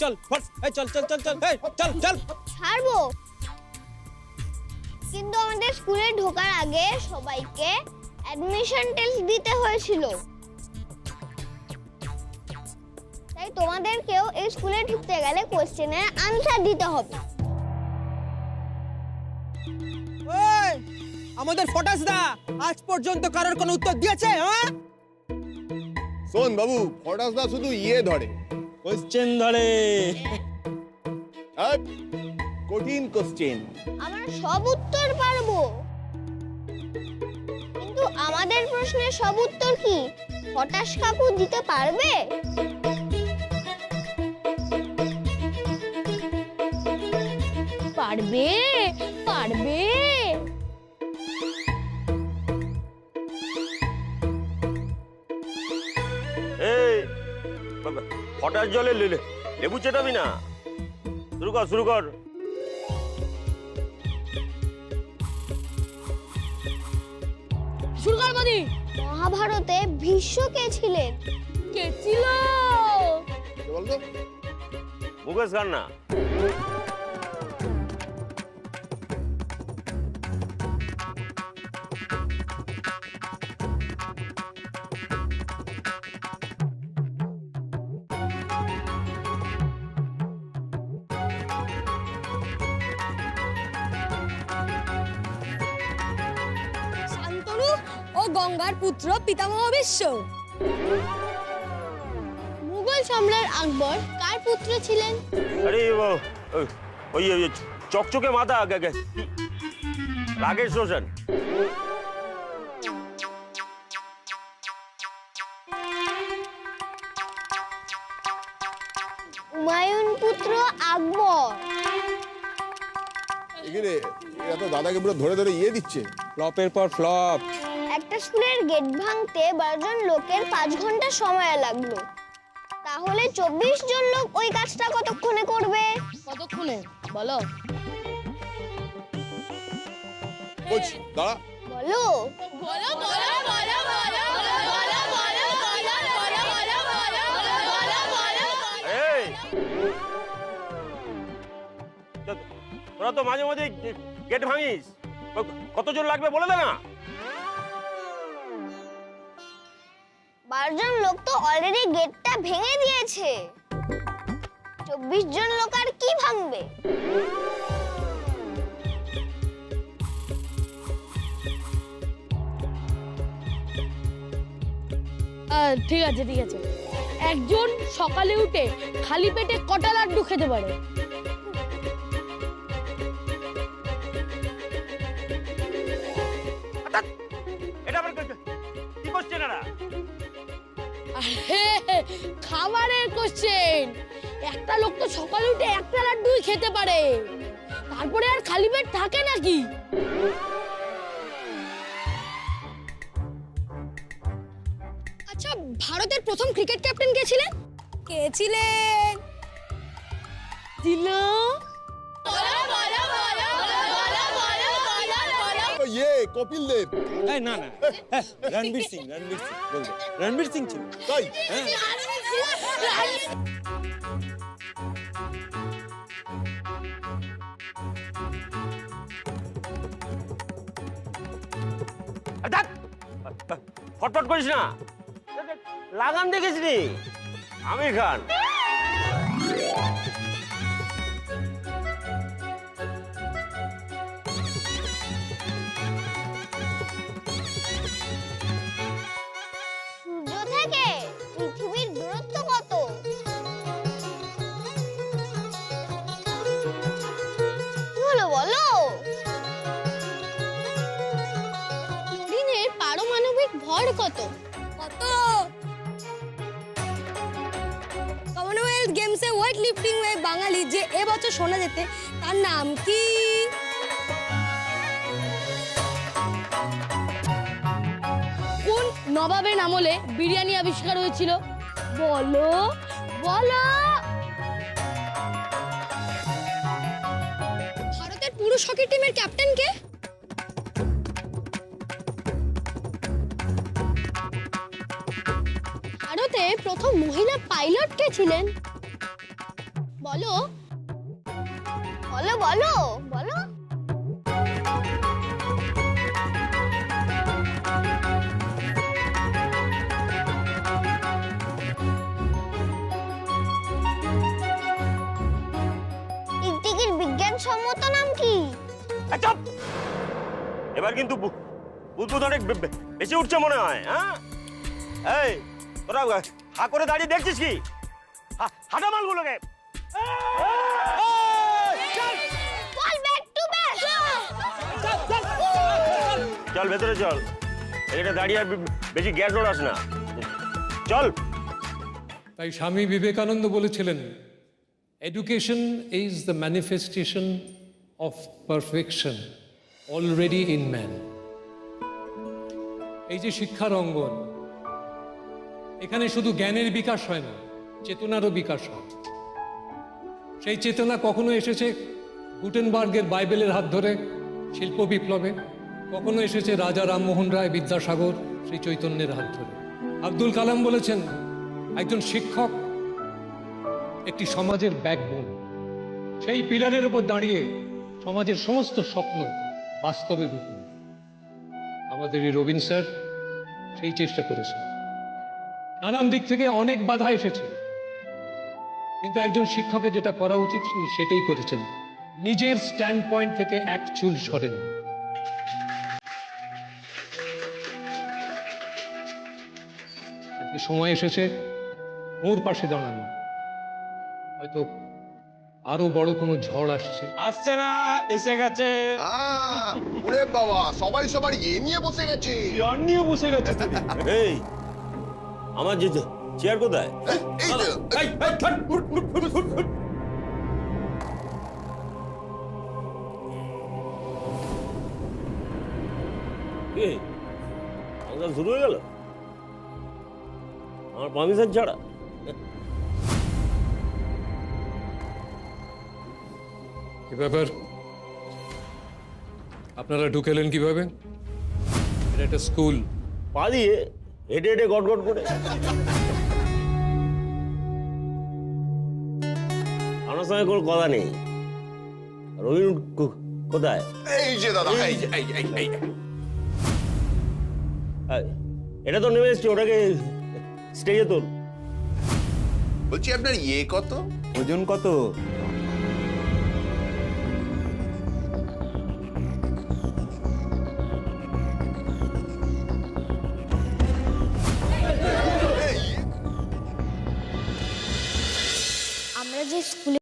চল এই চল চল চল চল এই চল চল। ছাড়বো, কিন্তু আমাদের স্কুলে ঢোকার আগে সবাইকে অ্যাডমিশন টেস্ট দিতে হয়েছিল। তাই তোমাদেরকেও এই স্কুলে ঢুকতে গেলে কোশ্চেনের আনসার দিতে হবে। ওই আমাদের ফটাস দা আজ পর্যন্ত কারোর কোনো উত্তর দিয়েছে? হ্যাঁ শোন বাবু, ফটাসদা শুধু ধরে, কোশ্চেন ধরে। কঠিন কোশ্চেন। আমরা সব উত্তর পারবো, কিন্তু আমাদের প্রশ্নের সব উত্তর কি হঠাৎ কাকু দিতে পারবে? পারবে পারবে। এই হঠাৎ জলে লেবু চেটাবি না। শুরু কর শুরু কর। শুরু কর মাদি। মহাভারতে ভীষ্ম কে ছিলেন? কে ছিল? বলতো মুকেশ খান্না। শান্তনু ও গঙ্গার পুত্র পিতামহ ভীষ্ম। মুঘল সম্রাট আকবর কার পুত্র ছিলেন? আরে ওই চকচকে মাথা রাগেশ রোশন। হুমায়ুন পুত্র আকবর। এখানে এত দাদাকে পুরো ধরে ধরে দিচ্ছে। ফ্লপের পর ফ্লপ। একটা স্কুলের গেট ভাঙতে 12 জন লোকের 5 ঘন্টা সময় লাগলো। তাহলে 24 জন লোক ওই কাজটা কতক্ষণে করবে? কতক্ষণে বলো? বলছি দাঁড়া, বলো। বলো বলো বলো বলো বলো বলো বলো বলো। এই তোরা তো মাঝে মাঝে গেট ভাঙিস, কতজন লাগবে বলে দে না। 12 জন লোক তো অলরেডি গেটটা ভেঙে দিয়েছে। 24 জন লোক আর কি ভাঙবে? ঠিক আছে ঠিক আছে। একজন সকালে উঠে খালি পেটে কটা লাড্ডু খেতে পারে? এটা আবার কি কোশ্চেন? এরা খাবারের কোশ্চেন। একটা লোক তো সকালে উঠে একটা লাড্ডুই খেতে পারে, তারপরে আর খালি পেট থাকে নাকি? আচ্ছা, ভারতের প্রথম ক্রিকেট ক্যাপ্টেন কে ছিলেন? কে ছিলেন? কপিল দেব। এই না না, রণবীর সিং বলবে। রণবীর সিং ছিল তাই? হ্যাঁ। ফটফট করিস না, লাগান দেখেছিস নি? আমির খান। সূর্য থেকে পৃথিবীর দূরত্ব কত? বলো বলো। ক্লোরিনের পারমাণবিক ভর কত? কত? কমনওয়েলথ গেমসে ওয়েট লিফটিং এ বাঙালি যে এবছর সোনা জেতে, তার নাম কি? কোন নবাবের আমলে বিরিয়ানি আবিষ্কার হয়েছিল? বলো বলো। ভারতের পুরুষ হকি টিমের ক্যাপ্টেন কে? ভারতের প্রথম মহিলা পাইলট কে ছিলেন? বলো বলো বলো বলো। টিকটিকির বিজ্ঞানসম্মত নাম কি? চুপ! এবার কিন্তু বুদবুদ অনেক বেশি উঠছে মনে হয়। হ্যাঁ, এই তোরা হা করে দাঁড়িয়ে দেখছিস কি? হাঁটা মালগুলোকে। বল ব্যাক টু ব্যাক। চল ভেতরে চল, এটা দাঁড়িয়ে আর বেশি গ্যাস ওড়াস না। চল। তাই স্বামী বিবেকানন্দ বলেছিলেন, education is the manifestation of perfection already in man. এই যে শিক্ষার অঙ্গন, এখানে শুধু জ্ঞানের বিকাশ হয় না, চেতনারও বিকাশ হয়। সেই চেতনা কখনো এসেছে গুটেনবার্গের বাইবেলের হাত ধরে শিল্প বিপ্লবে, কখনো এসেছে রাজা রামমোহন রায়, বিদ্যাসাগর, শ্রী চৈতন্যের হাত ধরে। আব্দুল কালাম বলেছেন, একজন শিক্ষক একটি সমাজের ব্যাকবোন। সেই পিলারের উপর দাঁড়িয়ে সমাজের সমস্ত স্বপ্ন বাস্তবে রূপ নেয়। আমাদের এই রবীন স্যার সেই চেষ্টা করেছেন। নানান দিক থেকে অনেক বাধা এসেছে, কিন্তু একজন শিক্ষকের যেটা করা উচিত তিনি সেটাই করেছেন। নিজের স্ট্যান্ড পয়েন্ট থেকে এক চুল সরেন। আজকে সময় এসেছে ওর পাশে দাঁড়ানো। হয়তো আরো বড় কোনো ঝড় আসছে। আসছে না, এসে গেছে। ওরে বাবা, সবাই সবার এ নিয়ে বসে গেছে। জ্বর নিয়ে বসে গেছে। এই আমার যে চেয়ার কোথায়? এই যে, এই, এই, থাট, উঠ, উঠ, উঠ, উঠ, উঠ। কি ফাংশন শুরু হয়ে গেল আমার পারমিশন ছাড়া? কি ব্যাপার, আপনারা ঢুকেলেন কিভাবে? এটা একটা স্কুল। পা দিয়ে হেঁটে হেঁটে গট গট করে। আমার সঙ্গে কোনো কথা নেই। রবিন কোথায়? এই যে দাদা, এই যে, এই, এই, এই। এই, এটা তো নেমে এসছি, ওটাকে স্টেজে তোল। বলছি আপনার ইয়ে কত? ওজন কত? আমরা যে স্কুলে